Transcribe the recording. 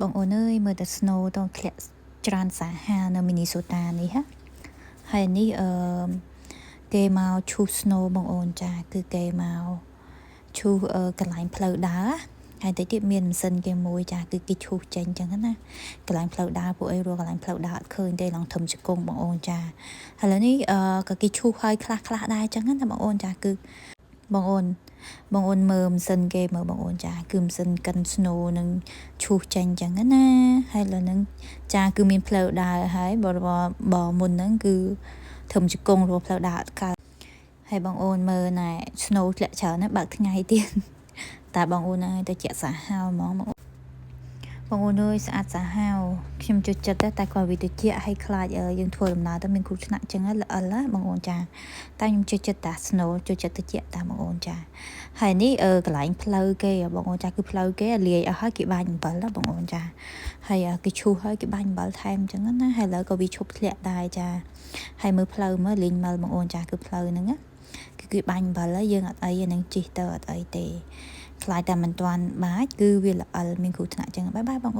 បងអូនអើយមើលតែ snow តធ្លាក់ច្រើនសាហាវនៅ Minnesota នេះហ่ะហើយនេះគេមកឈូស snow បងអូនចាគឺគេមកឈូសកន្លែងផ្លូវដើរហើយតិចទៀតមានម៉ាស៊ីនគេមួយចាគឺគេឈូសចេញអញ្ចឹងណាកន្លែងផ្លូវដើរពួកអីរកកន្លែងផ្លូវដើរអត់ឃើញទេឡងធំជង្គង់បងអូនចាឥឡូវនេះក៏គេឈូសហើយខ្លះដែរអញ្ចឹងណាបងអូនចាគឺបងអូនមើលម៉ាស៊ីនគេមើលបងអូនចាគឺម៉ាស៊ីនកិន snow នឹងឈូសចេញអញ្ចឹងណាហើយលើនឹងចាគឺមានផ្លូវដើរហើយបមុនហ្នឹងគឺធំជង្គង់រកផ្លូវដើរអត់កើតហើយបងអូនមើលណែ snow ធ្លាក់ច្រើនណាស់បើកថ្ងៃទៀតតែបងអូនហើយទៅជាក់សាហាវហ្មងបងអូនអើយស្អាតសាហាវខ្ញុំចូលចិត្តតែគាត់វាទៅជាឲ្យខ្លាចយើងធ្វើដំណើរទៅមានគ្រោះថ្នាក់ចឹងល្អិលណាបងអូនចាតែខ្ញុំចូលចិត្តតា snow ចូលចិត្តទៅជាតាបងអូនចាហើយនេះកន្លែងផ្លូវគេបងអូនចាគឺផ្លូវគេលាយអស់ហើយគេបាញ់អំបិលណាបងអូនចាហើយគេឈូសហើយគេបាញ់អំបិលថែមចឹងណាហើយឥឡូវក៏វាឈប់ធ្លាក់ដែរចាហើយមើលផ្លូវមើលលេងមើលបងអូនចាគឺផ្លូវហ្នឹងណាគឺបាញ់អំបិលហើយយើងអត់អីនឹងជិះទៅអត់អីទេខ្លាចតែមិនទាន់បាច់គឺវាល្អិលមានគ្រោះថ្នាក់ចឹងបាយបង